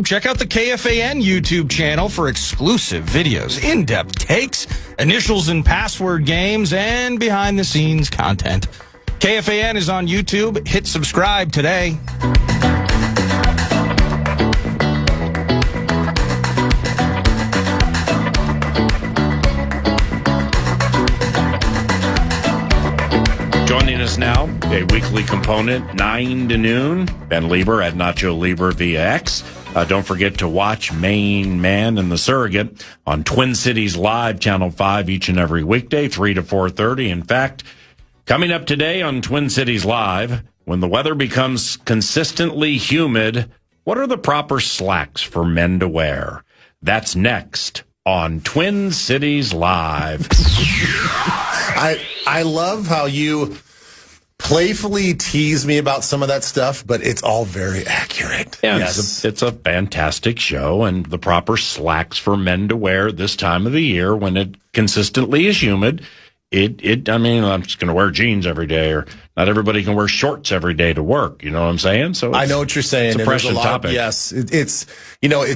Check out the KFAN YouTube channel for exclusive videos, in-depth takes, initials and password games, and behind-the-scenes content. KFAN is on YouTube. Hit subscribe today. Joining us now, a weekly component, 9 to noon. Ben Leber at Nacho Leber via X. Don't forget to watch Main Man and the Surrogate on Twin Cities Live, Channel 5, each and every weekday, 3 to 4:30. In fact, coming up today on Twin Cities Live, when the weather becomes consistently humid, what are the proper slacks for men to wear? That's next on Twin Cities Live. I love how you playfully tease me about some of that stuff, but it's all very accurate. Yeah, yes. It's a fantastic show, and the proper slacks for men to wear this time of the year when it consistently is humid. I mean, I'm just going to wear jeans every day, or not everybody can wear shorts every day to work. You know what I'm saying? So I know what you're saying. It's a prescient topic. Yes, it's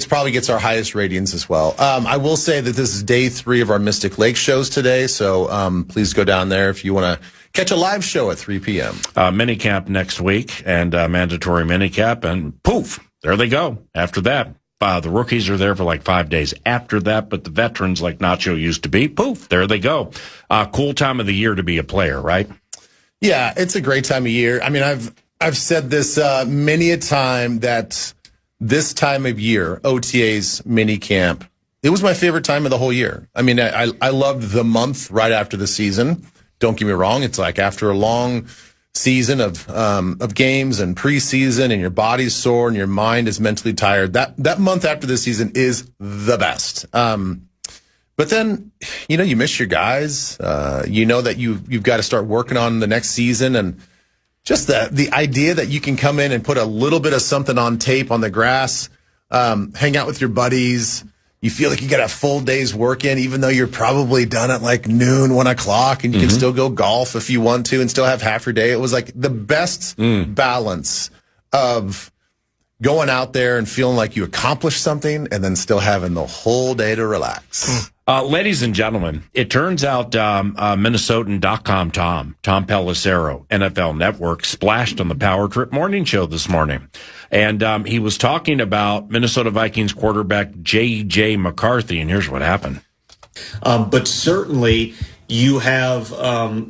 probably gets our highest ratings as well. I will say that this is day 3 of our Mystic Lake shows today, so please go down there if you want to catch a live show at 3 p.m. Minicamp next week, and mandatory minicamp, and poof, there they go. After that. The rookies are there for like 5 days after that, but the veterans, like Nacho used to be, poof, there they go. Cool time of the year to be a player, right? Yeah, it's a great time of year. I mean, I've said this many a time that this time of year, OTA's mini camp, it was my favorite time of the whole year. I mean, I loved the month right after the season. Don't get me wrong; it's like after a long season of games and preseason, and your body's sore and your mind is mentally tired. That month after the season is the best. But then, you miss your guys. You know that you've got to start working on the next season, and just the idea that you can come in and put a little bit of something on tape on the grass, hang out with your buddies. You feel like you got a full day's work in, even though you're probably done at like noon, 1 o'clock, and you can still go golf if you want to and still have half your day. It was like the best balance of going out there and feeling like you accomplished something and then still having the whole day to relax. Ladies and gentlemen, it turns out Minnesotan.com Tom Pelissero, NFL Network, splashed on the Power Trip Morning Show this morning. And he was talking about Minnesota Vikings quarterback J.J. McCarthy, and here's what happened. But certainly you have,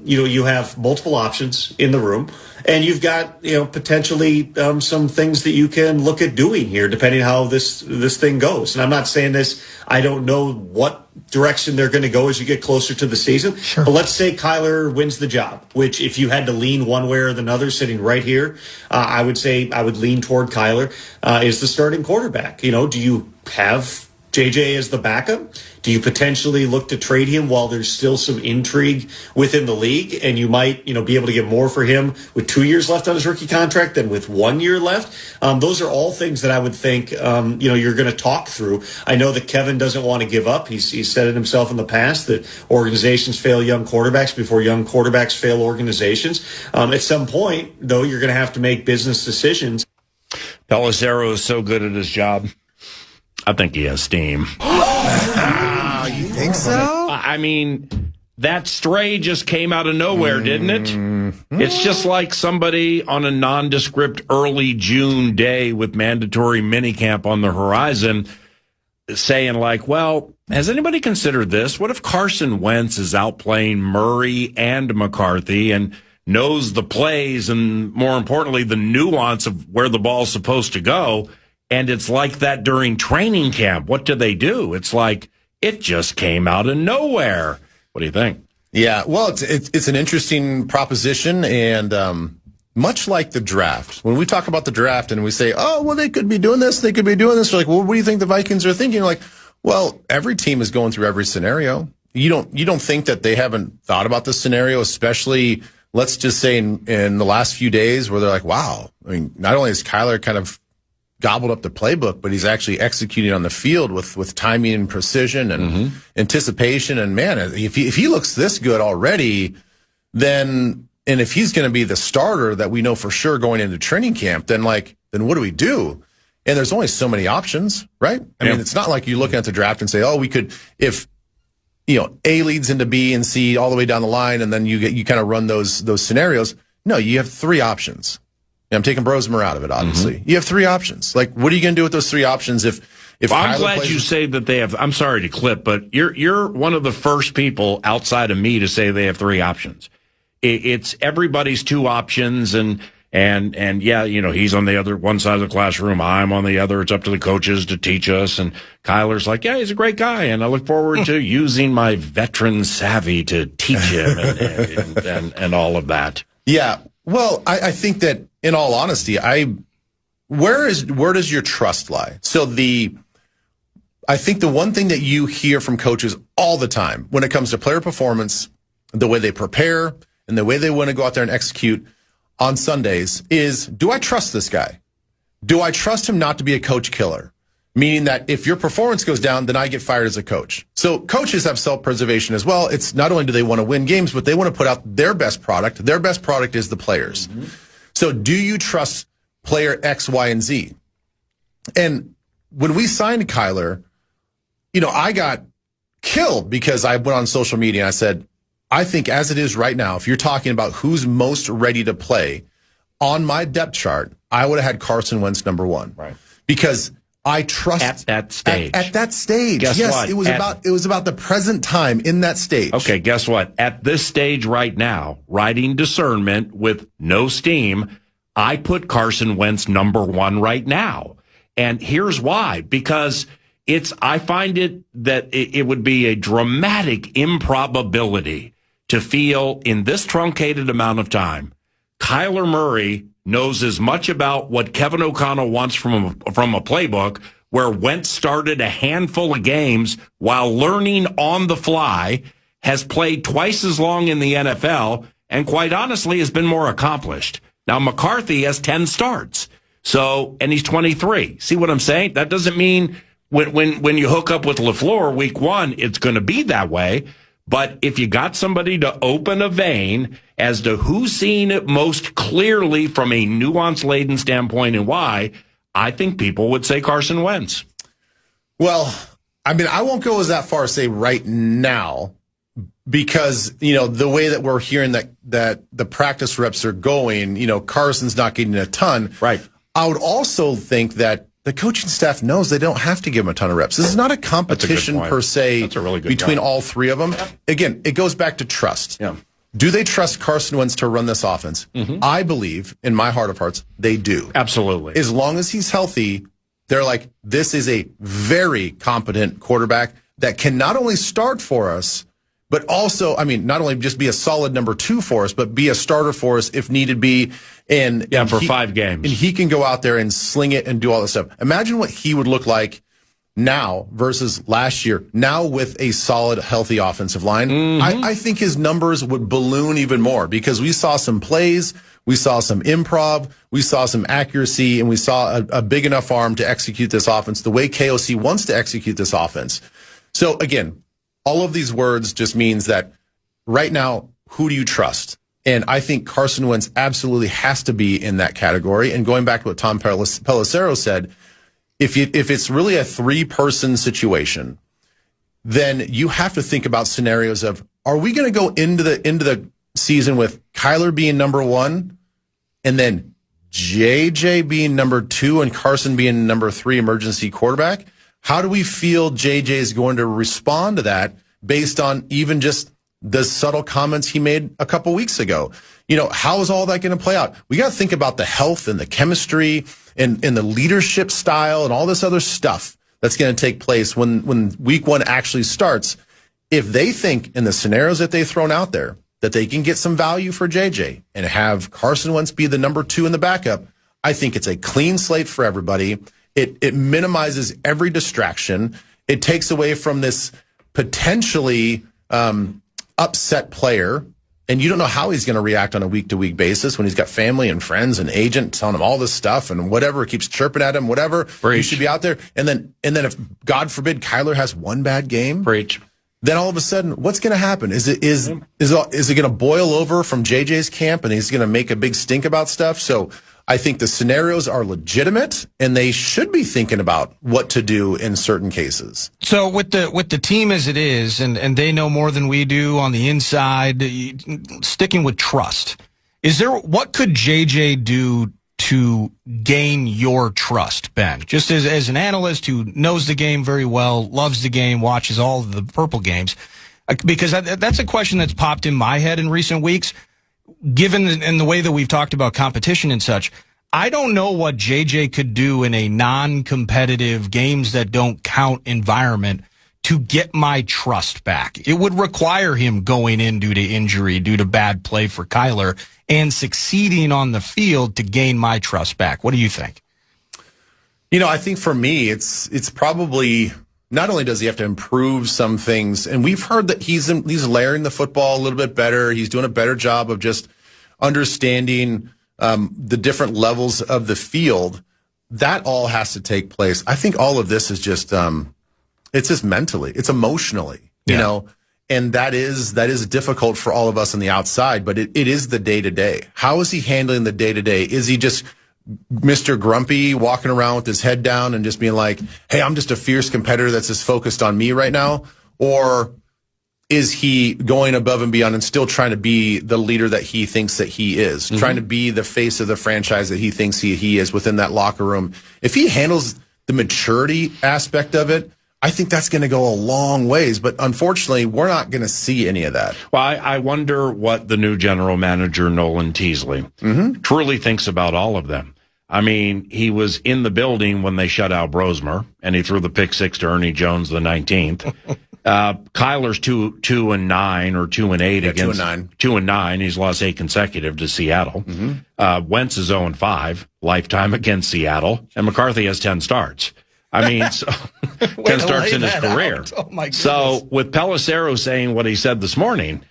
you have multiple options in the room, and you've got, potentially some things that you can look at doing here, depending how this thing goes. And I'm not saying this, I don't know what direction they're going to go as you get closer to the season. Sure. But let's say Kyler wins the job, which if you had to lean one way or another sitting right here, I would say I would lean toward Kyler is the starting quarterback. Do you have JJ as the backup? Do you potentially look to trade him while there's still some intrigue within the league, and you might, be able to get more for him with 2 years left on his rookie contract than with 1 year left? Those are all things that I would think, you're going to talk through. I know that Kevin doesn't want to give up. He's said it himself in the past that organizations fail young quarterbacks before young quarterbacks fail organizations. At some point, though, you're going to have to make business decisions. Pelissero is so good at his job. I think he has steam. You think so? I mean, that stray just came out of nowhere, didn't it? It's just like somebody on a nondescript early June day with mandatory minicamp on the horizon saying like, well, has anybody considered this? What if Carson Wentz is outplaying Murray and McCarthy and knows the plays and, more importantly, the nuance of where the ball's supposed to go? And it's like that during training camp. What do they do? It's like it just came out of nowhere. What do you think? Yeah, well, it's an interesting proposition, and much like the draft. When we talk about the draft and we say, oh, well, they could be doing this, they could be doing this, we're like, well, what do you think the Vikings are thinking? Like, well, every team is going through every scenario. You don't think that they haven't thought about this scenario, especially, let's just say in the last few days where they're like, wow, I mean, not only is Kyler kind of gobbled up the playbook, but he's actually executing on the field with timing and precision and anticipation. And man, if he looks this good already, then, and if he's going to be the starter that we know for sure going into training camp, then what do we do? And there's only so many options, right? I mean, it's not like you're looking at the draft and say, oh, we could, if, A leads into B and C all the way down the line, and then you kind of run those scenarios. No, you have 3 options. And I'm taking Brosmer out of it, obviously. You have 3 options. Like, what are you going to do with those 3 options if I'm glad you say that they have. I'm sorry to clip, but you're one of the first people outside of me to say they have 3 options. It's everybody's 2 options, and yeah, he's on the other one side of the classroom. I'm on the other. It's up to the coaches to teach us. And Kyler's like, yeah, he's a great guy, and I look forward to using my veteran savvy to teach him and all of that. Yeah. Well, I think that in all honesty, where does your trust lie? So I think the one thing that you hear from coaches all the time when it comes to player performance, the way they prepare and the way they want to go out there and execute on Sundays is, do I trust this guy? Do I trust him not to be a coach killer? Meaning that if your performance goes down, then I get fired as a coach. So coaches have self-preservation as well. It's not only do they want to win games, but they want to put out their best product. Their best product is the players. Mm-hmm. So do you trust player X, Y, and Z? And when we signed Kyler, I got killed because I went on social media and I said, I think as it is right now, if you're talking about who's most ready to play on my depth chart, I would have had Carson Wentz number 1. Right. Because I trust at that stage. At that stage. Guess yes, what? It was about the present time in that stage. Okay, guess what? At this stage right now, riding discernment with no steam, I put Carson Wentz number 1 right now. And here's why. Because I find it would be a dramatic improbability to feel in this truncated amount of time, Kyler Murray knows as much about what Kevin O'Connell wants from a playbook, where Wentz started a handful of games while learning on the fly, has played twice as long in the NFL, and quite honestly has been more accomplished. Now, McCarthy has 10 starts. And he's 23. See what I'm saying? That doesn't mean when you hook up with LaFleur week 1, it's going to be that way. But if you got somebody to open a vein as to who's seeing it most clearly from a nuance-laden standpoint and why, I think people would say Carson Wentz. Well, I mean, I won't go as that far as say right now, because, the way that we're hearing that the practice reps are going, Carson's not getting a ton. Right. I would also think that the coaching staff knows they don't have to give him a ton of reps. This is not a competition per se between all 3 of them. Again, it goes back to trust. Yeah. Do they trust Carson Wentz to run this offense? Mm-hmm. I believe, in my heart of hearts, they do. Absolutely. As long as he's healthy, they're like, this is a very competent quarterback that can not only start for us, but also, not only just be a solid number 2 for us, but be a starter for us if needed be. For 5 games. And he can go out there and sling it and do all this stuff. Imagine what he would look like now versus last year, now with a solid, healthy offensive line. Mm-hmm. I think his numbers would balloon even more because we saw some plays, we saw some improv, we saw some accuracy, and we saw a big enough arm to execute this offense the way KOC wants to execute this offense. So, again, all of these words just means that right now, who do you trust? And I think Carson Wentz absolutely has to be in that category. And going back to what Tom Pelissero said, if it's really a 3-person situation, then you have to think about scenarios of, are we going to go into the season with Kyler being number 1 and then JJ being number 2 and Carson being number 3 emergency quarterback? How do we feel JJ is going to respond to that based on even just the subtle comments he made a couple weeks ago? How is all that going to play out? We got to think about the health and the chemistry and the leadership style and all this other stuff that's going to take place when week 1 actually starts. If they think in the scenarios that they've thrown out there that they can get some value for JJ and have Carson Wentz be the number 2 in the backup, I think it's a clean slate for everybody. It minimizes every distraction. It takes away from this potentially upset player, and you don't know how he's going to react on a week-to-week basis when he's got family and friends and agent telling him all this stuff and whatever, keeps chirping at him, whatever. Preach. You should be out there. And then if, God forbid, Kyler has one bad game, Preach. Then all of a sudden, what's going to happen? Is it going to boil over from JJ's camp and he's going to make a big stink about stuff? So I think the scenarios are legitimate, and they should be thinking about what to do in certain cases. So with the team as it is, and they know more than we do on the inside, sticking with trust, what could JJ do to gain your trust, Ben? Just as an analyst who knows the game very well, loves the game, watches all of the Purple games, because that's a question that's popped in my head in recent weeks. Given in the way that we've talked about competition and such, I don't know what JJ could do in a non-competitive games that don't count environment to get my trust back. It would require him going in due to injury, due to bad play for Kyler, and succeeding on the field to gain my trust back. What do you think? I think for me, it's probably not only does he have to improve some things, and we've heard that he's layering the football a little bit better. He's doing a better job of just understanding the different levels of the field. That all has to take place. I think all of this is just it's just mentally, it's emotionally, and that is difficult for all of us on the outside, but it is the day-to-day. How is he handling the day-to-day? Is he just Mr. Grumpy walking around with his head down and just being like, hey, I'm just a fierce competitor that's just focused on me right now? Or is he going above and beyond and still trying to be the leader that he thinks that he is, trying to be the face of the franchise that he thinks he is within that locker room? If he handles the maturity aspect of it, I think that's going to go a long ways. But unfortunately, we're not going to see any of that. Well, I wonder what the new general manager, Nolan Teasley, truly thinks about all of them. I mean, he was in the building when they shut out Brosmer, and he threw the pick six to Ernie Jones the 19th. Kyler's 2-9 or 2-8 against 2-9. He's lost 8 consecutive to Seattle. Wentz is 0-5 lifetime against Seattle, and McCarthy has 10 starts. I mean, 10 starts in his career. Oh my goodness. So with Pelissero saying what he said this morning,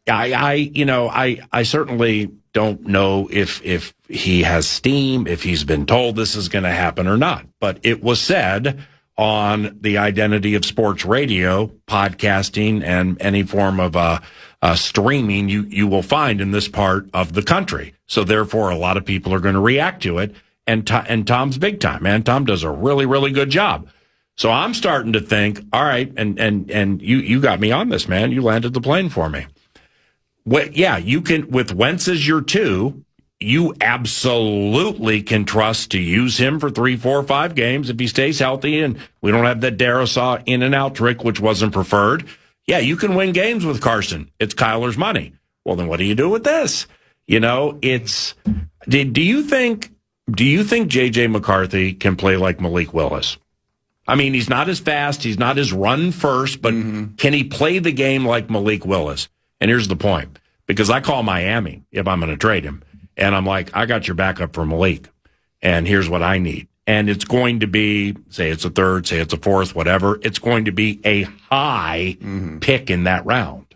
I certainly don't know if he has steam, if he's been told this is going to happen or not. But it was said on the Identity of Sports Radio, podcasting, and any form of streaming you will find in this part of the country. So therefore, a lot of people are going to react to it. And Tom's big time, man. Tom does a really, really good job. So I'm starting to think, all right, and you got me on this, man. You landed the plane for me. Yeah, you can, with Wentz as your 2, you absolutely can trust to use him for 3, 4, 5 games if he stays healthy and we don't have that Darisaw in and out trick, which wasn't preferred. Yeah, you can win games with Carson. It's Kyler's money. Well, then what do you do with this? Do you think J.J. McCarthy can play like Malik Willis? I mean, he's not as fast. He's not as run first, but can he play the game like Malik Willis? And here's the point, because I call Miami if I'm going to trade him. And I'm like, I got your backup for Malik. And here's what I need. And it's going to be, say it's a 3rd, say it's a 4th, whatever. It's going to be a high pick in that round.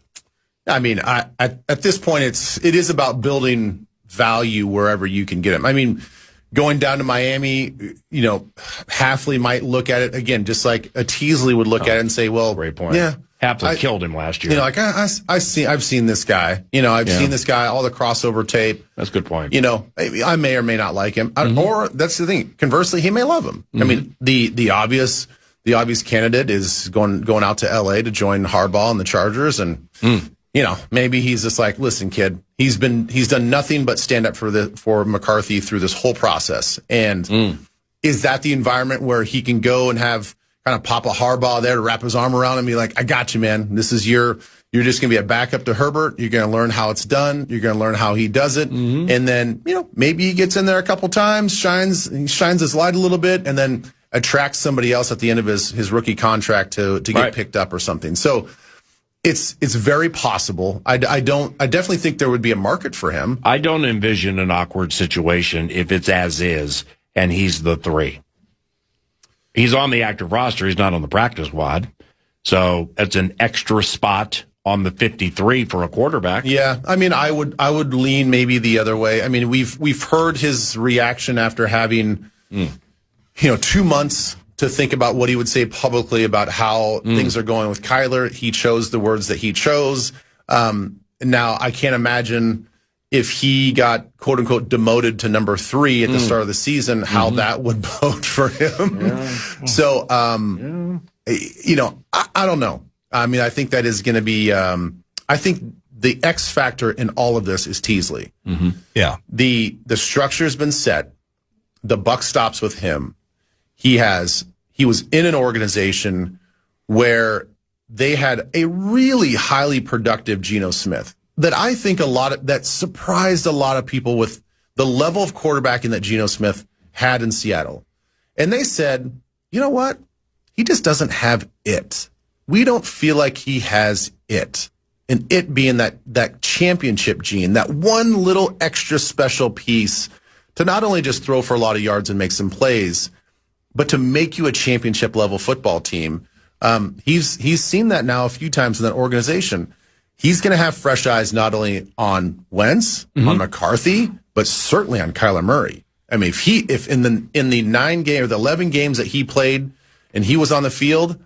I mean, at this point, it is about building value wherever you can get him. I mean, going down to Miami, Hafley might look at it again, just like a Teasley would look at it and say, well, great point. Yeah. Hafley killed him last year. I've seen this guy. I've seen this guy, all the crossover tape. That's a good point. I may or may not like him. Or that's the thing. Conversely, he may love him. I mean, the obvious candidate is going out to LA to join Harbaugh and the Chargers, and maybe he's just like, listen, kid, he's done nothing but stand up for McCarthy through this whole process. And is that the environment where he can go and have kind of Papa Harbaugh there to wrap his arm around him and be like, I got you, man. This is you're just going to be a backup to Herbert. You're going to learn how it's done. You're going to learn how he does it. And then, maybe he gets in there a couple times, shines his light a little bit, and then attracts somebody else at the end of his rookie contract to get picked up or something. So it's very possible. I definitely think there would be a market for him. I don't envision an awkward situation if it's as is and he's the 3. He's on the active roster. He's not on the practice squad. So it's an extra spot on the 53 for a quarterback. Yeah. I mean, I would lean maybe the other way. I mean, we've heard his reaction after having 2 months to think about what he would say publicly about how things are going with Kyler. He chose the words that he chose. Now, I can't imagine if he got quote unquote demoted to number 3 at the start of the season, how that would bode for him. Yeah. So, you know, I don't know. I mean, I think that is going to be, I think the X factor in all of this is Teasley. Mm-hmm. Yeah. The structure has been set. The buck stops with him. He was in an organization where they had a really highly productive Geno Smith that I think that surprised a lot of people with the level of quarterbacking that Geno Smith had in Seattle. And they said, you know what? He just doesn't have it. We don't feel like he has it. And it being that championship gene, that one little extra special piece to not only just throw for a lot of yards and make some plays, but to make you a championship level football team. He's seen that now a few times in that organization. He's going to have fresh eyes not only on Wentz, on McCarthy, but certainly on Kyler Murray. I mean, if in the 9 game or the 11 games that he played and he was on the field,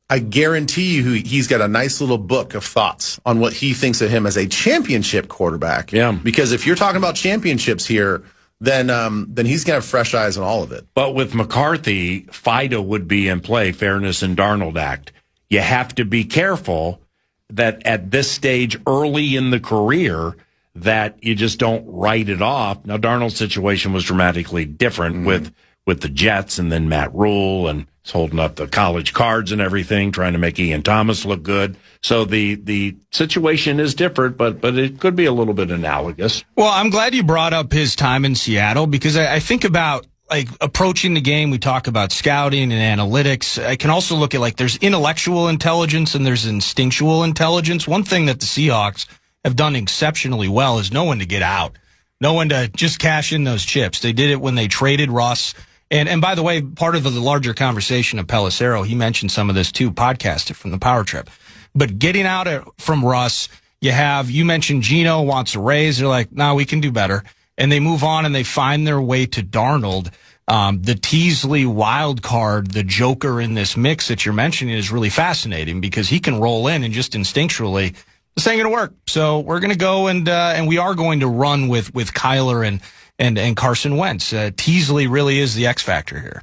I guarantee you he's got a nice little book of thoughts on what he thinks of him as a championship quarterback. Yeah. Because if you're talking about championships here, then he's going to have fresh eyes on all of it. But with McCarthy, FIDA would be in play, Fairness and Darnold Act. You have to be careful that at this stage early in the career that you just don't write it off. Now, Darnold's situation was dramatically different with the Jets and then Matt Rule, and he's holding up the college cards and everything, trying to make Ian Thomas look good. So the situation is different, but it could be a little bit analogous. Well, I'm glad you brought up his time in Seattle because I think about like approaching the game. We talk about scouting and analytics. I can also look at like there's intellectual intelligence and there's instinctual intelligence. One thing that the Seahawks have done exceptionally well is know when to get out, know when to just cash in those chips. They did it when they traded Russ. And by the way, part of the larger conversation of Pelissero, he mentioned some of this too, podcasted from the Power Trip. But getting out from Russ, you mentioned Geno wants a raise. They're like, no, we can do better. And they move on and they find their way to Darnold. The Teasley wild card, the joker in this mix that you're mentioning is really fascinating because he can roll in and just instinctually, this ain't going to work. So we're going to go and we are going to run with Kyler and Carson Wentz. Teasley really is the X factor here.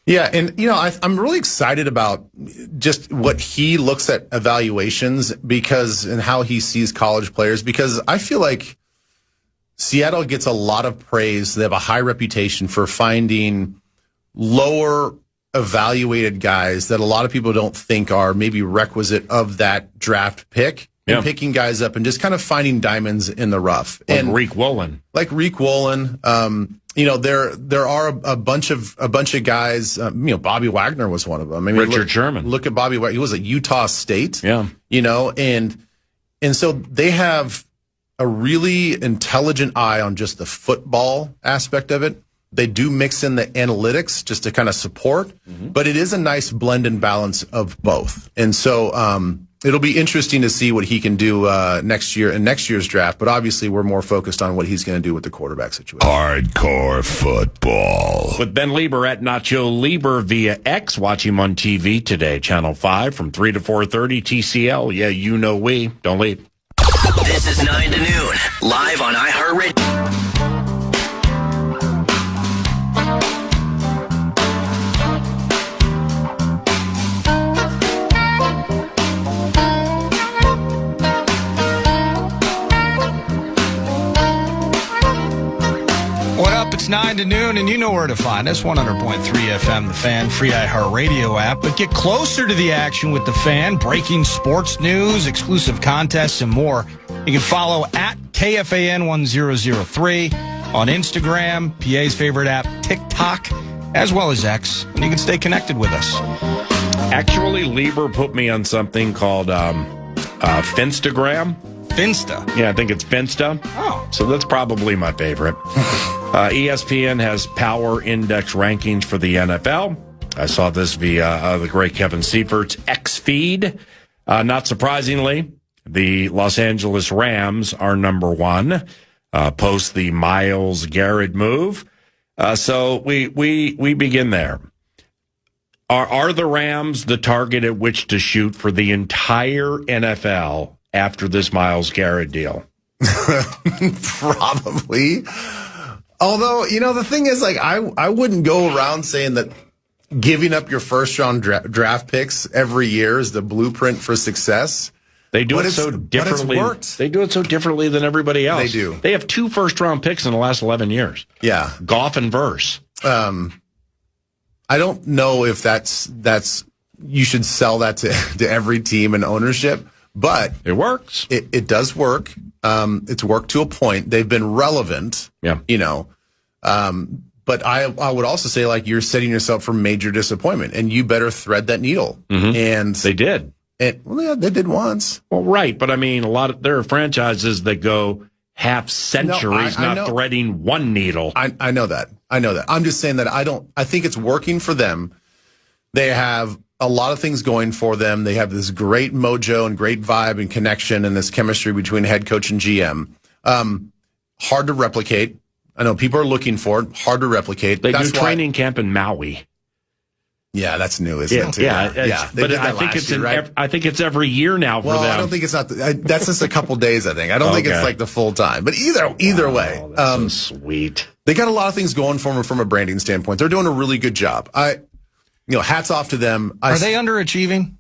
Yeah, and I'm really excited about just what he looks at evaluations and how he sees college players because I feel like Seattle gets a lot of praise. They have a high reputation for finding lower evaluated guys that a lot of people don't think are maybe requisite of that draft pick. And picking guys up and just kind of finding diamonds in the rough. Like Reek Woolen. There are a bunch of guys. Bobby Wagner was one of them. I mean, Richard Sherman. Look at Bobby Wagner. He was at Utah State. Yeah. And so they have a really intelligent eye on just the football aspect of it. They do mix in the analytics just to kind of support, but it is a nice blend and balance of both. And so, it'll be interesting to see what he can do next year in next year's draft, but obviously we're more focused on what he's going to do with the quarterback situation. Hardcore football. With Ben Leber at Nacho Leber via X. Watch him on TV today, Channel 5 from 3 to 4:30 TCL. Yeah, we. Don't leave. This is 9 to noon, live on iHeartRadio. It's 9 to noon, and you know where to find us. 100.3 FM, The Fan, free iHeartRadio app. But get closer to the action with The Fan, breaking sports news, exclusive contests, and more. You can follow at KFAN 1003 on Instagram, PA's favorite app, TikTok, as well as X. And you can stay connected with us. Actually, Leber put me on something called Finstagram. Finsta? Yeah, I think it's Finsta. Oh. So that's probably my favorite. ESPN has power index rankings for the NFL. I saw this via the great Kevin Seifert's X feed. Not surprisingly, the Los Angeles Rams are number one, post the Myles Garrett move. So we begin there. Are the Rams the target at which to shoot for the entire NFL after this Myles Garrett deal? Probably. Although, the thing is, like, I wouldn't go around saying that giving up your first-round draft picks every year is the blueprint for success. They do it so differently. But it's worked. They do it so differently than everybody else. They do. They have 2 first-round picks in the last 11 years. Yeah. Goff and Verse. I don't know if that's you should sell that to every team and ownership, but it works. It does work. It's worked to a point. They've been relevant. Yeah. But I would also say, like, you're setting yourself for major disappointment, and you better thread that needle. Mm-hmm. And they did. They did once. Well, right, but I mean, there are franchises that go half centuries not threading one needle. I know that. I'm just saying that I think it's working for them. They have a lot of things going for them. They have this great mojo and great vibe and connection and this chemistry between head coach and GM. Hard to replicate. I know people are looking for it. Hard to replicate. They do training camp in Maui. Yeah, that's new, isn't it? Yeah. But I think it's right? I think it's every year now for them. I don't think it's not. That's just a couple days. I think. I don't think it's like the full time. But either way, that's so sweet. They got a lot of things going for them from a branding standpoint. They're doing a really good job. Hats off to them. Are they underachieving?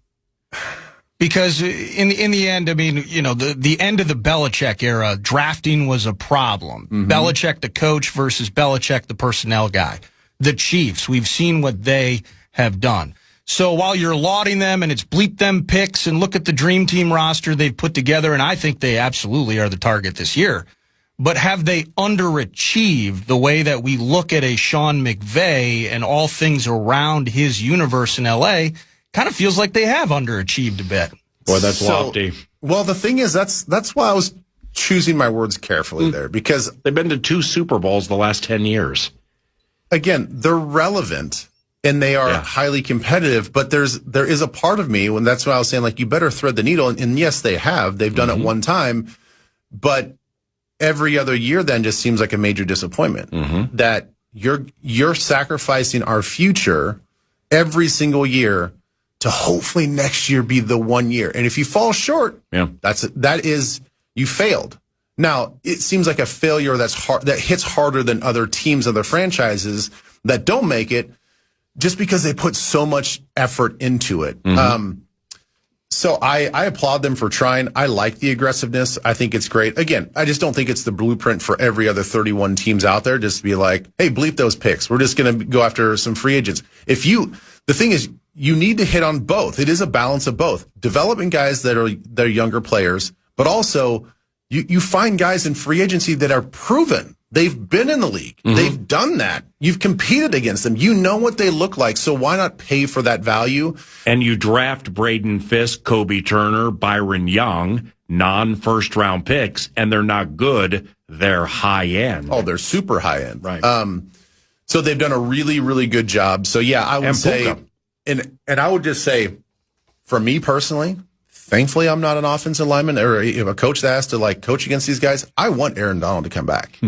Because in the end, I mean, the end of the Belichick era, drafting was a problem. Mm-hmm. Belichick, the coach, versus Belichick, the personnel guy. The Chiefs, we've seen what they have done. So while you're lauding them and it's bleep them picks and look at the dream team roster they've put together, and I think they absolutely are the target this year, but have they underachieved the way that we look at a Sean McVay and all things around his universe in L.A.? Kind of feels like they have underachieved a bit. Boy, that's lofty. Well, the thing is, that's why I was choosing my words carefully there, because they've been to 2 Super Bowls the last 10 years. Again, they're relevant. And they are highly competitive, but there is a part of me, and that's what I was saying, like, you better thread the needle. And yes, they have. They've done it one time, but every other year then just seems like a major disappointment. Mm-hmm. That you're sacrificing our future every single year to hopefully next year be the one year. And if you fall short, that is you failed. Now, it seems like a failure that's hard, that hits harder than other teams, other franchises that don't make it, just because they put so much effort into it. Mm-hmm. So I applaud them for trying. I like the aggressiveness. I think it's great. Again, I just don't think it's the blueprint for every other 31 teams out there, just to be like, hey, bleep those picks. We're just going to go after some free agents. The thing is, you need to hit on both. It is a balance of both. Developing guys that are younger players, but also you find guys in free agency that are proven. They've been in the league. Mm-hmm. They've done that. You've competed against them. You know what they look like. So why not pay for that value? And you draft Braden Fisk, Kobe Turner, Byron Young, non-first round picks, and they're not good. They're high end. Oh, they're super high end. Right. So they've done a really, really good job. So yeah, I would say, and I would just say, for me personally, thankfully, I'm not an offensive lineman or a coach that has to coach against these guys. I want Aaron Donald to come back.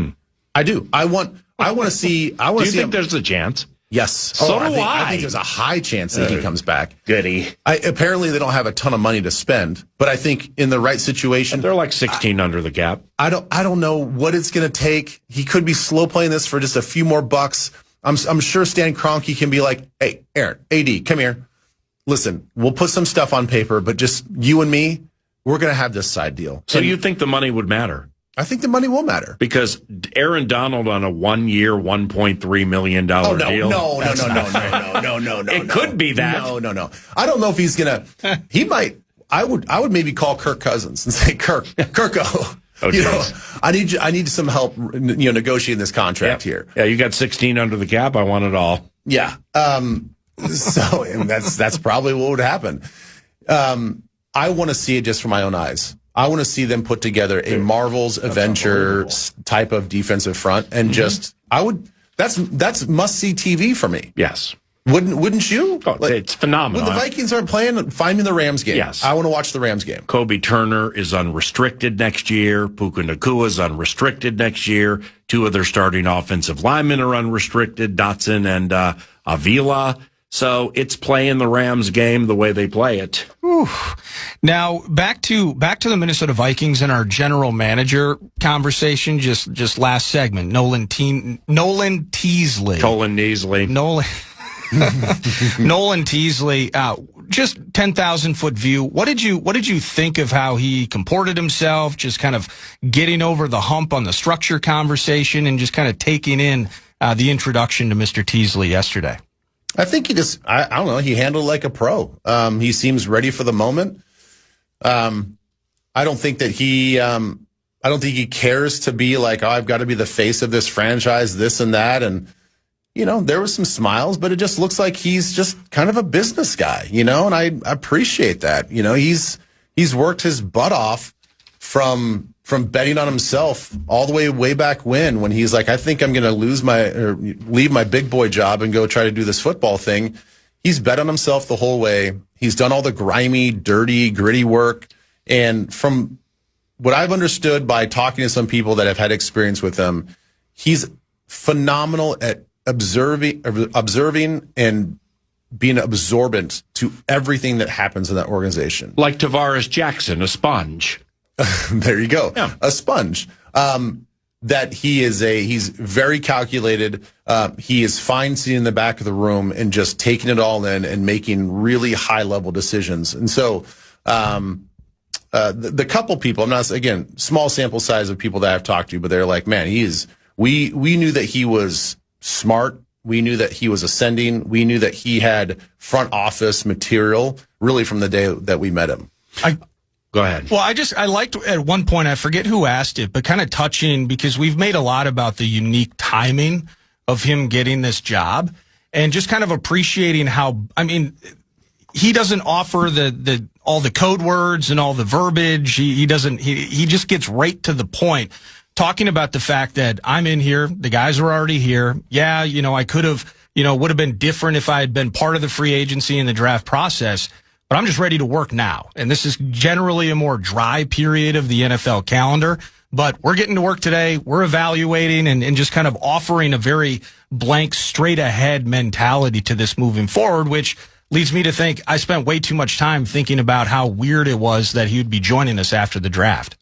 I do. I want to see. Do you think there's a chance? Yes. So do I. I think there's a high chance that he comes back. Goody. Apparently, they don't have a ton of money to spend, but I think in the right situation, they're like 16 under the cap. I don't know what it's going to take. He could be slow playing this for just a few more bucks. I'm sure Stan Kroenke can be like, hey, Aaron, AD, come here. Listen, we'll put some stuff on paper, but just you and me, we're going to have this side deal. So you think the money would matter? I think the money will matter. Because Aaron Donald on a 1-year, $1.3 million deal? No. It could be that. No. I don't know if he's going to. He might. I would maybe call Kirk Cousins and say, Kirko. Okay. I need some help, negotiating this contract here. Yeah, you got 16 under the cap. I want it all. Yeah. So and that's probably what would happen. I want to see it just from my own eyes. I want to see them put together a Marvel's Avenger type of defensive front, and that's must see TV for me. Yes. Wouldn't you? Oh, it's phenomenal. When the Vikings aren't playing, find me the Rams game. Yes. I want to watch the Rams game. Kobe Turner is unrestricted next year. Puka Nacua is unrestricted next year. 2 of their starting offensive linemen are unrestricted, Dotson and Avila. So it's playing the Rams game the way they play it. Whew. Now back to the Minnesota Vikings and our general manager conversation. Just last segment, Nolan Teasley. Nolan Teasley. Just 10,000-foot view. What did you think of how he comported himself? Just kind of getting over the hump on the structure conversation and just kind of taking in the introduction to Mr. Teasley yesterday. I think he just, I don't know, he handled it like a pro. He seems ready for the moment. I don't think he cares to be like, oh, I've got to be the face of this franchise, this and that. And, there were some smiles, but it just looks like he's just kind of a business guy, and I appreciate that. He's worked his butt off from betting on himself all the way back when he's like, I think I'm going to leave my big boy job and go try to do this football thing. He's bet on himself the whole way. He's done all the grimy, dirty, gritty work. And from what I've understood by talking to some people that have had experience with him, he's phenomenal at observing and being absorbent to everything that happens in that organization. Like Tavares Jackson, a sponge. There you go. Yeah. A sponge. That he's very calculated. He is fine sitting in the back of the room and just taking it all in and making really high level decisions. And so, the couple people, I'm not, again, small sample size of people that I've talked to, but they're like, man, we knew that he was smart. We knew that he was ascending. We knew that he had front office material really from the day that we met him. Go ahead. Well, I liked at one point, I forget who asked it, but kind of touching, because we've made a lot about the unique timing of him getting this job and just kind of appreciating how, he doesn't offer all the code words and all the verbiage. He just gets right to the point, talking about the fact that I'm in here. The guys are already here. Yeah. I could have, would have been different if I had been part of the free agency and the draft process. But I'm just ready to work now. And this is generally a more dry period of the NFL calendar. But we're getting to work today. We're evaluating and just kind of offering a very blank, straight-ahead mentality to this moving forward, which leads me to think I spent way too much time thinking about how weird it was that he would be joining us after the draft.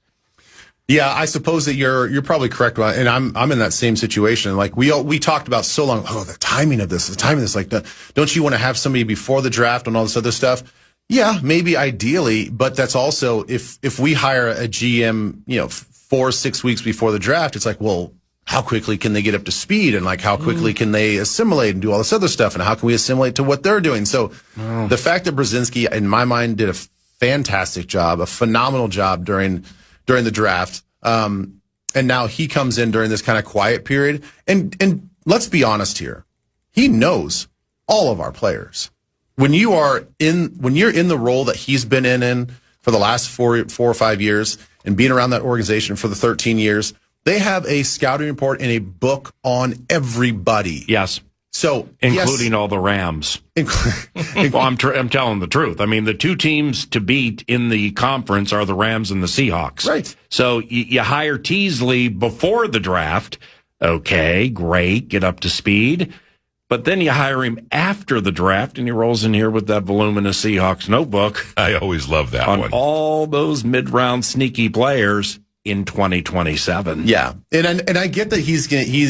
Yeah, I suppose that you're probably correct, and I'm in that same situation. Like we talked about so long. Oh, the timing of this. Like, don't you want to have somebody before the draft and all this other stuff? Yeah, maybe ideally, but that's also if we hire a GM, 4-6 weeks before the draft, it's like, well, how quickly can they get up to speed, and like how quickly can they assimilate and do all this other stuff, and how can we assimilate to what they're doing? So the fact that Brzezinski, in my mind, did a fantastic job, a phenomenal job during the draft, and now he comes in during this kind of quiet period, and let's be honest here, he knows all of our players. When you're in the role that he's been in for the last 4 or 5 years and being around that organization for the 13 years, they have a scouting report and a book on everybody. Yes. So, including all the Rams. Well, I'm telling the truth. The two teams to beat in the conference are the Rams and the Seahawks. Right. So you hire Teasley before the draft. Okay, great. Get up to speed. But then you hire him after the draft, and he rolls in here with that voluminous Seahawks notebook. I always love that on one. All those mid-round sneaky players in 2027. Yeah, and I get that he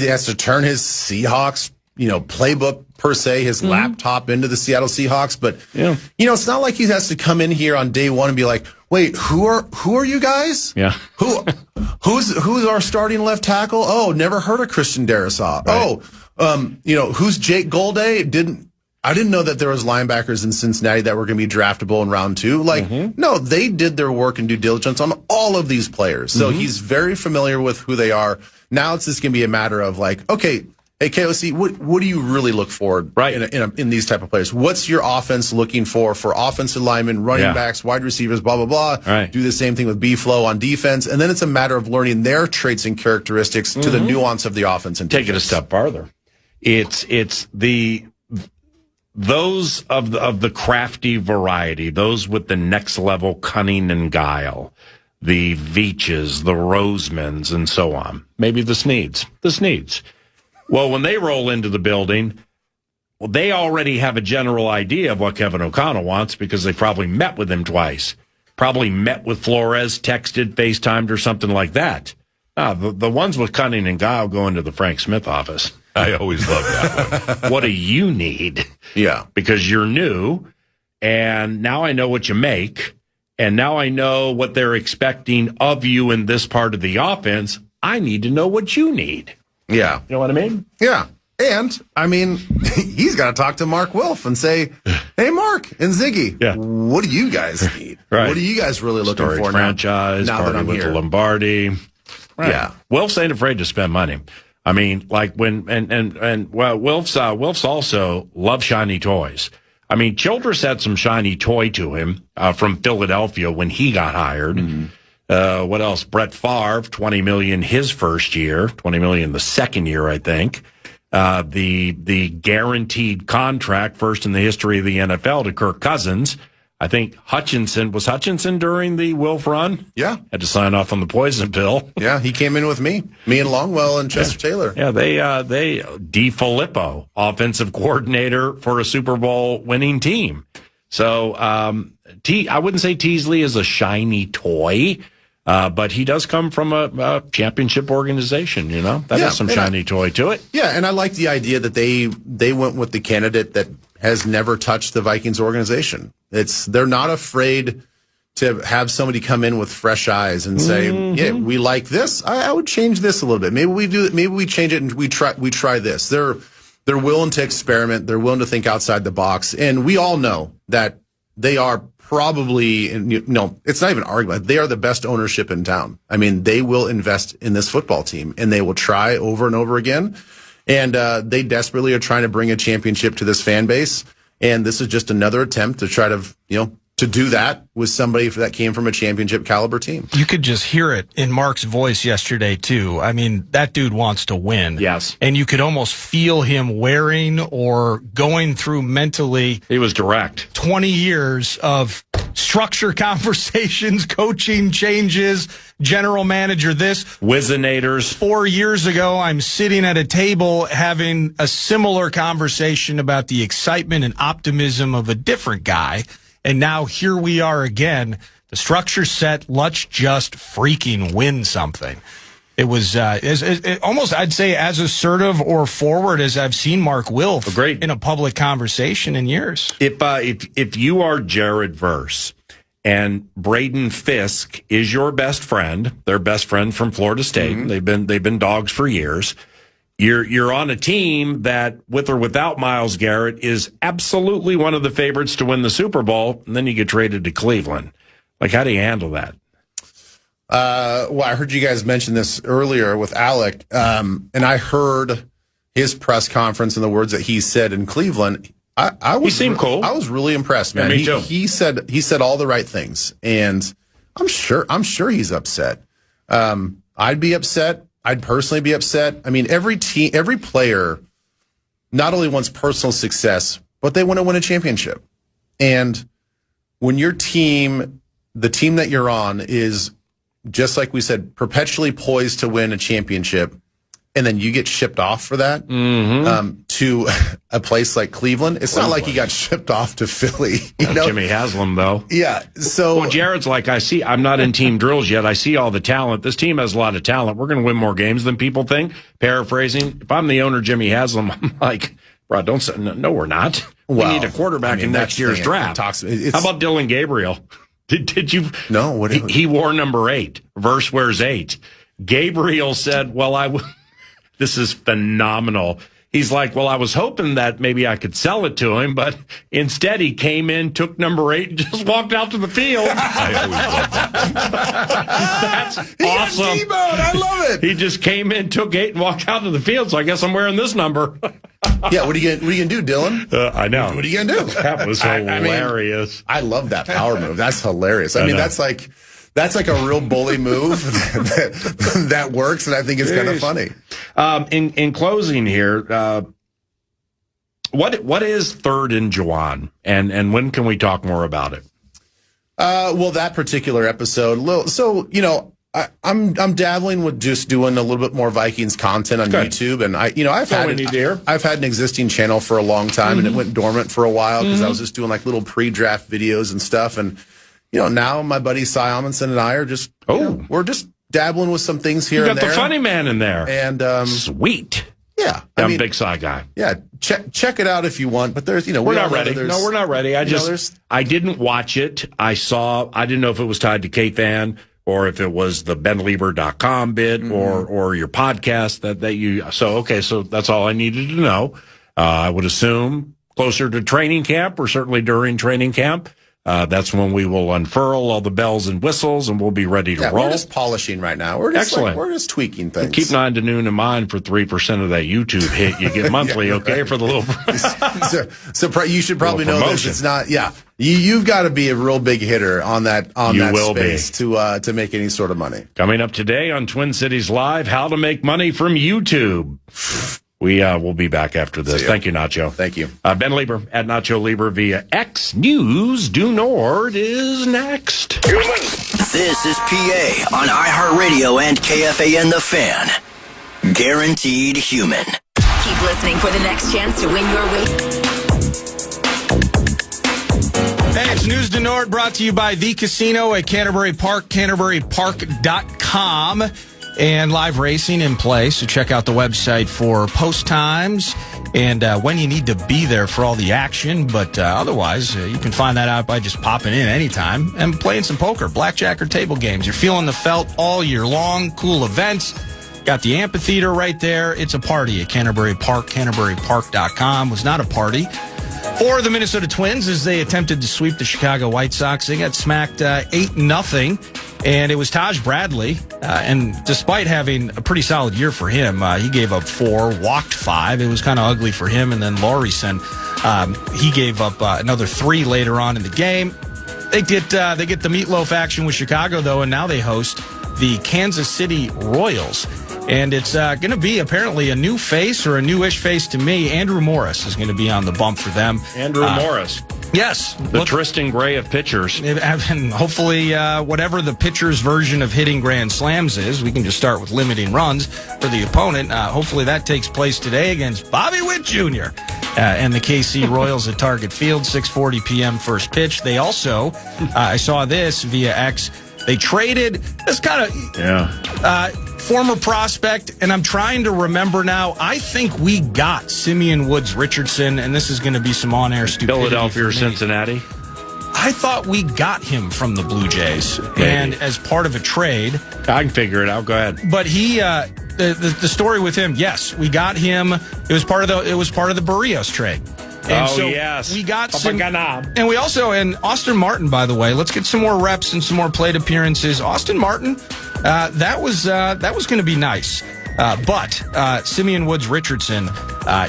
has to turn his Seahawks, playbook per se, his laptop into the Seattle Seahawks. But it's not like he has to come in here on day one and be like, wait, who are you guys? Yeah. Who's our starting left tackle? Oh, never heard of Christian Darrisaw. Right. Oh, who's Jake Golday? I didn't know that there was linebackers in Cincinnati that were going to be draftable in round 2. No, they did their work and due diligence on all of these players. So he's very familiar with who they are. Now it's just going to be a matter of like, okay, hey, KOC, what do you really look for in these type of players? What's your offense looking for offensive linemen, running backs, wide receivers, blah, blah, blah. Right. Do the same thing with B-Flow on defense. And then it's a matter of learning their traits and characteristics to the nuance of the offense and defense. Take it a step farther. It's those of the crafty variety, those with the next level cunning and guile, the Veaches, the Rosemans, and so on. Maybe the Sneeds. Well, when they roll into the building, Well, they already have a general idea of what Kevin O'Connell wants because they probably met with him twice. Probably met with Flores, texted, FaceTimed, or something like that. The ones with Cunning and Guile go into the Frank Smith office. I always love that one. What do you need? Yeah. Because you're new, and now I know what you make, and now I know what they're expecting of you in this part of the offense. I need to know what you need. Yeah. You know what I mean? Yeah. And, I mean, he's got to talk to Mark Wilf and say, hey, Mark and Ziggy, what do you guys need? Right. What are you guys really looking Storied for franchise, now that I'm with here? Lombardi. Right. Yeah. Wilf's ain't afraid to spend money. I mean, like Wilf's also loves shiny toys. I mean, Childress had some shiny toy to him from Philadelphia when he got hired. Mm-hmm. What else? Brett Favre, $20 million his first year, $20 million the second year, I think. The guaranteed contract, first in the history of the NFL, to Kirk Cousins. I think was Hutchinson during the Wilf run? Yeah. Had to sign off on the poison pill. Yeah, he came in with me and Longwell and Chester Taylor. Yeah, they DiFilippo, offensive coordinator for a Super Bowl winning team. So, I wouldn't say Teasley is a shiny toy, but he does come from a championship organization, you know? That has some shiny toy to it. Yeah, and I like the idea that they went with the candidate that has never touched the Vikings organization. They're not afraid to have somebody come in with fresh eyes and say, yeah, we like this. I would change this a little bit. Maybe we change it and we try this. They're willing to experiment. They're willing to think outside the box. And we all know that they are probably, it's not even an argument. They are the best ownership in town. I mean, they will invest in this football team and they will try over and over again. And they desperately are trying to bring a championship to this fan base. And this is just another attempt to try to, to do that with somebody that came from a championship caliber team. You could just hear it in Mark's voice yesterday, too. I mean, that dude wants to win. Yes. And you could almost feel him wearing or going through mentally. He was direct. 20 years of structure conversations, coaching changes, general manager this. Wizenators. 4 years ago, I'm sitting at a table having a similar conversation about the excitement and optimism of a different guy. And now here we are again. The structure's set. Let's just freaking win something. It was almost, I'd say, as assertive or forward as I've seen Mark Wilf in a public conversation in years. If you are Jared Verse and Braden Fisk is your best friend, their best friend from Florida State, they've been dogs for years. You're on a team that, with or without Myles Garrett, is absolutely one of the favorites to win the Super Bowl, and then you get traded to Cleveland. Like, how do you handle that? Well, I heard you guys mention this earlier with Alec, and I heard his press conference and the words that he said in Cleveland. He seemed cool. I was really impressed, man. Yeah, me too. He said all the right things, and I'm sure he's upset. I'd be upset. I'd personally be upset. I mean, every player not only wants personal success, but they want to win a championship. And when your team, the team that you're on, is just like we said, perpetually poised to win a championship, and then you get shipped off for that to a place like Cleveland. It's not like you got shipped off to Philly. Jimmy Haslam, though. Yeah. So Jared's like, I'm not in team drills yet. I see all the talent. This team has a lot of talent. We're going to win more games than people think. Paraphrasing. If I'm the owner, Jimmy Haslam, I'm like, bro, don't say, no, we're not. We need a quarterback in next year's draft. How about Dylan Gabriel? Did you? No. He wore number 8. Verse wears 8. Gabriel said, this is phenomenal. He's like, I was hoping that maybe I could sell it to him, but instead he came in, took number 8, and just walked out to the field. I always love that. That's awesome. He got T-boned. I love it. He just came in, took 8, and walked out to the field, so I guess I'm wearing this number. Yeah, what are you gonna do, Dylan? I know. What are you gonna do? That was hilarious. I love that power move. That's hilarious. I mean, that's like a real bully move that works, and I think it's kind of funny. In closing here, what is 3rd and Juwan, and when can we talk more about it? Well, that particular episode. So I'm dabbling with just doing a little bit more Vikings content on YouTube, and I've had an existing channel for a long time, and it went dormant for a while because I was just doing like little pre-draft videos and stuff, and now my buddy Cy Amundsen and I are just we're just dabbling with some things here. You and got there. the funny man in there, and sweet. Yeah, I'm a big Cy guy. Yeah, check it out if you want. But there's we're not ready. No, we're not ready. I didn't watch it. I didn't know if it was tied to KFAN. Or if it was the benleber.com bit or your podcast that you, so that's all I needed to know. I would assume closer to training camp or certainly during training camp. That's when we will unfurl all the bells and whistles and we'll be ready to roll. We're just polishing right now. We're just excellent. We're just tweaking things. Keep 9 to noon in mind for 3% of that YouTube hit you get monthly. Okay. For the little, so you should probably know this. It's not, You've got to be a real big hitter on that space to make any sort of money. Coming up today on Twin Cities Live, how to make money from YouTube. We will be back after this. Thank you, Nacho. Thank you. Ben Leber at Nacho Leber via X News. Du Nord is next. This is PA on iHeartRadio and KFAN The Fan. Guaranteed human. Keep listening for the next chance to win your way. Hey, it's News Du Nord brought to you by The Casino at Canterbury Park, CanterburyPark.com. And live racing in play, so check out the website for post times and when you need to be there for all the action. But otherwise, you can find that out by just popping in anytime and playing some poker, blackjack, or table games. You're feeling the felt all year long. Cool events. Got the amphitheater right there. It's a party at Canterbury Park, CanterburyPark.com. Was not a party for the Minnesota Twins as they attempted to sweep the Chicago White Sox. They got smacked 8-0. And it was Taj Bradley, and despite having a pretty solid year for him, he gave up 4, walked 5. It was kind of ugly for him. And then Laurisson, he gave up another 3 later on in the game. They get the meatloaf action with Chicago, though, and now they host the Kansas City Royals. And it's going to be apparently a new face or a newish face to me. Andrew Morris is going to be on the bump for them. Andrew Morris. Yes. The Tristan Gray of pitchers. And hopefully, whatever the pitcher's version of hitting grand slams is, we can just start with limiting runs for the opponent. Hopefully that takes place today against Bobby Witt Jr. And the KC Royals at Target Field, 6:40 p.m. first pitch. They also, I saw this via X, they traded, this kind of former prospect, and I'm trying to remember now. I think we got Simeon Woods Richardson, and this is going to be some on-air stupidity. Philadelphia or Cincinnati? I thought we got him from the Blue Jays, and as part of a trade. I can figure it out. Go ahead. But he, the story with him, yes, we got him. It was part of the Barrios trade. And yes. We got some, and we also, and Austin Martin, by the way, let's get some more reps and some more plate appearances. Austin Martin, that was going to be nice. But Simeon Woods Richardson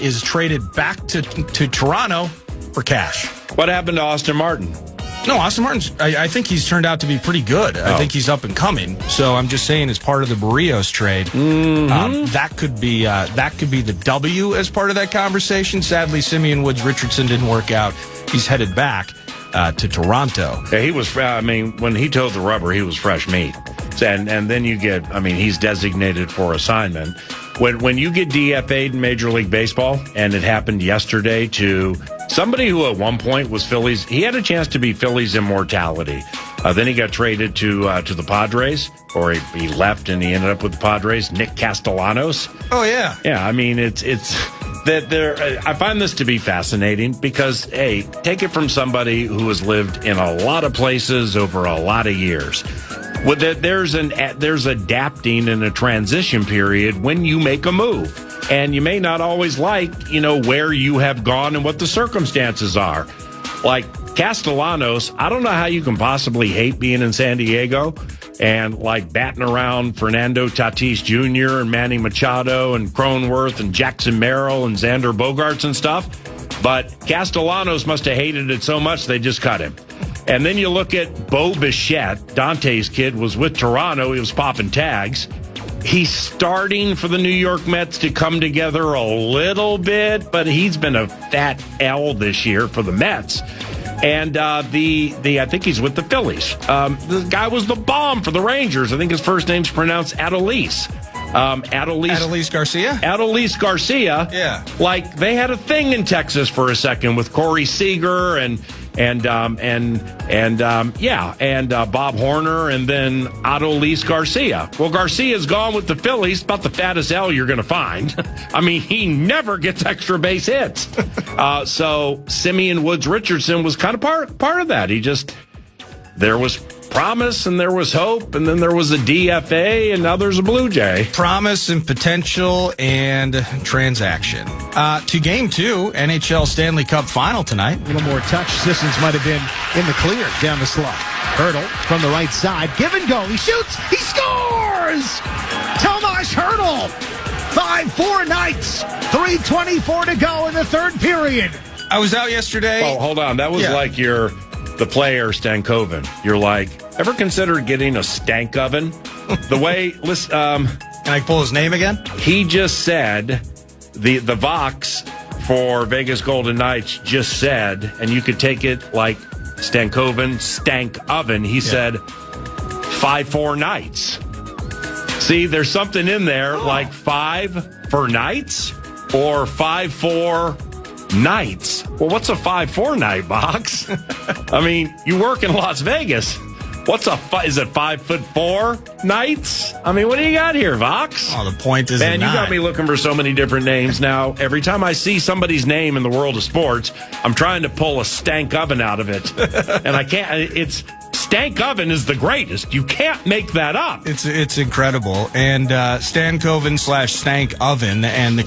is traded back to Toronto for cash. What happened to Austin Martin? No, Austin Martin's, I think he's turned out to be pretty good. I think he's up and coming. So I'm just saying, as part of the Barrios trade, that could be the W as part of that conversation. Sadly, Simeon Woods Richardson didn't work out. He's headed back to Toronto. Yeah, he was. When he towed the rubber, he was fresh meat. And then you get. He's designated for assignment. When you get DFA'd in Major League Baseball, and it happened yesterday to somebody who at one point was Phillies, he had a chance to be Phillies immortality. Then he got traded to the Padres, or he left and he ended up with the Padres. Nick Castellanos. Oh yeah, yeah. it's that there. I find this to be fascinating because take it from somebody who has lived in a lot of places over a lot of years. There's adapting in a transition period when you make a move. And you may not always like, where you have gone and what the circumstances are. Like Castellanos, I don't know how you can possibly hate being in San Diego and like batting around Fernando Tatis Jr. and Manny Machado and Cronenworth and Jackson Merrill and Xander Bogaerts and stuff. But Castellanos must have hated it so much they just cut him. And then you look at Bo Bichette, Dante's kid, was with Toronto. He was popping tags. He's starting for the New York Mets to come together a little bit, but he's been a fat L this year for the Mets. And I think he's with the Phillies. The guy was the bomb for the Rangers. I think his first name's pronounced Adolis. Adolis Garcia? Adolis Garcia. Yeah. Like, they had a thing in Texas for a second with Corey Seager and Bob Horner, and then Adolis Garcia. Well, Garcia's gone with the Phillies, about the fattest L you're going to find. I mean, he never gets extra base hits. So Simeon Woods Richardson was kind of part of that. There was promise and there was hope, and then there was a DFA, and now there's a Blue Jay. Promise and potential and transaction. To game 2, NHL Stanley Cup final tonight. A little more touch. Sissons might have been in the clear down the slot. Hurdle from the right side. Give and go. He shoots. He scores! Tomas Hurdle. 5-4 Knights. 3:24 to go in the third period. I was out yesterday. Oh, hold on. That was like the player Stankoven. You're like, ever considered getting a stank oven? The way, listen, can I pull his name again? He just said, the Vox for Vegas Golden Knights just said, and you could take it like Stankoven, stank oven. He said 5-4 Knights. See, there's something in there like 5 for Knights or 5-4 Nights. Well, what's a 5-4 night, Box? I mean, you work in Las Vegas. Is it 5'4" Nights? I mean, what do you got here, Vox? Oh, the point is, man, you got me looking for so many different names now. Every time I see somebody's name in the world of sports, I'm trying to pull a stank oven out of it, and I can't. It's stank oven is the greatest. You can't make that up. It's incredible. And Stankoven / stank oven, and the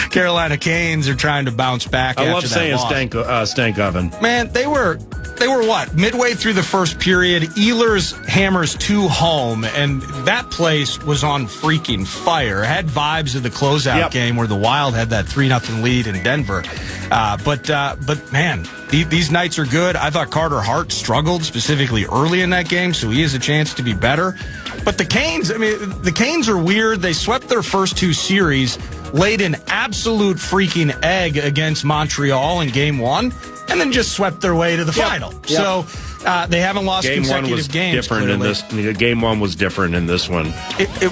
Carolina Canes are trying to bounce back. I love that saying loss. stank oven. Man, they were what? Midway through the first period, Ehlers hammers 2 home, and that place was on freaking fire. It had vibes of the closeout game where the Wild had that 3-0 lead in Denver. But man, these Knights are good. I thought Carter Hart struggled specifically early in that game, so he has a chance to be better. But the Canes are weird. They swept their first 2 series, laid an absolute freaking egg against Montreal in game 1, and then just swept their way to the final. So they haven't lost consecutive games. Game 1 was different in this one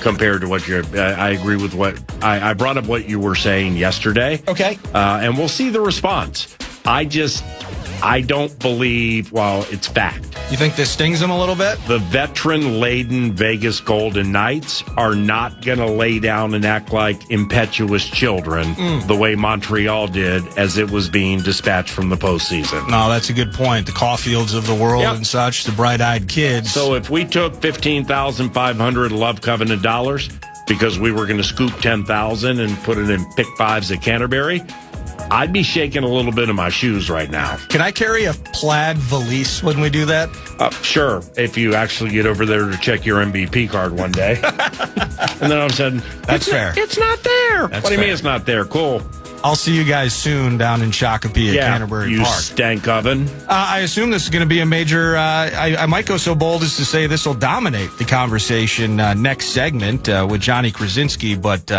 compared to what I agree with what I brought up what you were saying yesterday. Okay. And we'll see the response. I don't believe, well, it's fact. You think this stings them a little bit? The veteran-laden Vegas Golden Knights are not going to lay down and act like impetuous children the way Montreal did as it was being dispatched from the postseason. No, that's a good point. The Caulfields of the world and such, the bright-eyed kids. So if we took 15,500 Love Covenant dollars because we were going to scoop 10,000 and put it in pick 5s at Canterbury, I'd be shaking a little bit of my shoes right now. Can I carry a plaid valise when we do that? Sure, if you actually get over there to check your MVP card one day. And then all of a sudden, that's fair. It's not there. That's what do you fair. mean it's not there? Cool. I'll see you guys soon down in Shakopee at Canterbury Park. You stank oven. I assume this is going to be a major, I might go so bold as to say this will dominate the conversation next segment with Johnny Krasinski, but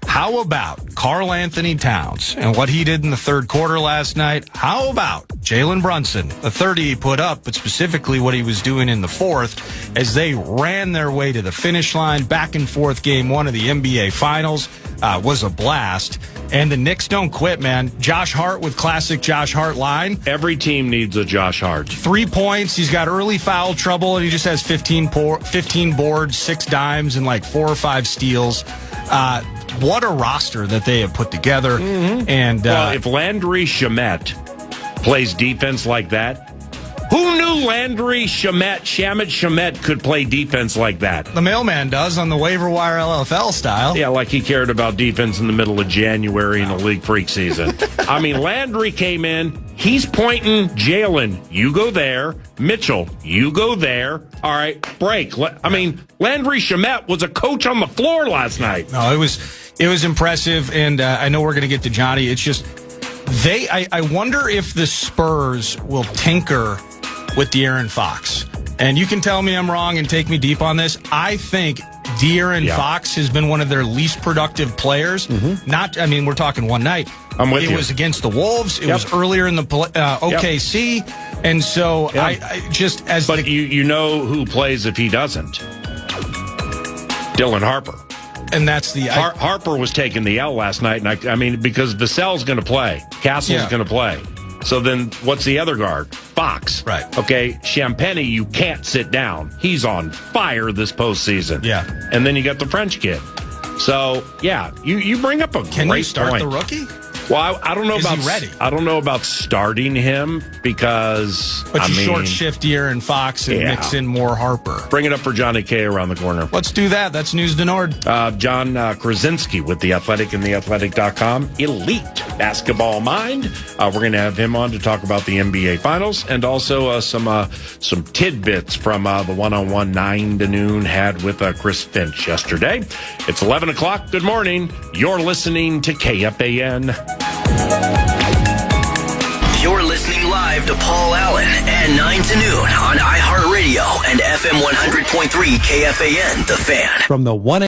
how about Karl Anthony Towns and what he did in the third quarter last night? How about Jalen Brunson, the 30 he put up, but specifically what he was doing in the fourth as they ran their way to the finish line? Back and forth game 1 of the NBA Finals was a blast. And the Knicks don't quit, man. Josh Hart with classic Josh Hart line. Every team needs a Josh Hart. 3 points. He's got early foul trouble, and he just has 15 boards, 6 dimes, and like 4 or 5 steals. What a roster that they have put together. Mm-hmm. And if Landry Shamet plays defense like that, who knew Landry Shamet could play defense like that? The mailman does on the waiver wire LFL style. Yeah, like he cared about defense in the middle of January in the league freak season. I mean, Landry came in. He's pointing, Jalen, you go there. Mitchell, you go there. All right, break. I mean, Landry Shamet was a coach on the floor last night. No, it was impressive, and I know we're going to get to Johnny. It's just I wonder if the Spurs will tinker with De'Aaron Fox. And you can tell me I'm wrong and take me deep on this. I think De'Aaron Fox has been one of their least productive players. Mm-hmm. We're talking one night. I'm with you. It was against the Wolves. It was earlier in the OKC. And so I just as But you know who plays if he doesn't? Dylan Harper. And that's the Harper was taking the L last night, and I mean, because Vassell's going to play, Castle's going to play. So then, what's the other guard? Fox. Right. Okay, Champagny, you can't sit down. He's on fire this postseason. Yeah. And then you got the French kid. So yeah, you bring up a great point. Can you start the rookie? Well, I don't know Is about he ready? I don't know about starting him because But you short shift here in Fox and mix in more Harper. Bring it up for Johnny K around the corner. Let's do that. That's News to Nord. John Krasinski with The Athletic and TheAthletic.com. Elite basketball mind. We're going to have him on to talk about the NBA Finals and also some tidbits from the one-on-one 9 to noon had with Chris Finch yesterday. It's 11 o'clock. Good morning. You're listening to KFAN. You're listening live to Paul Allen and 9 to noon on iHeartRadio and FM 100.3 KFAN, The Fan. From the 1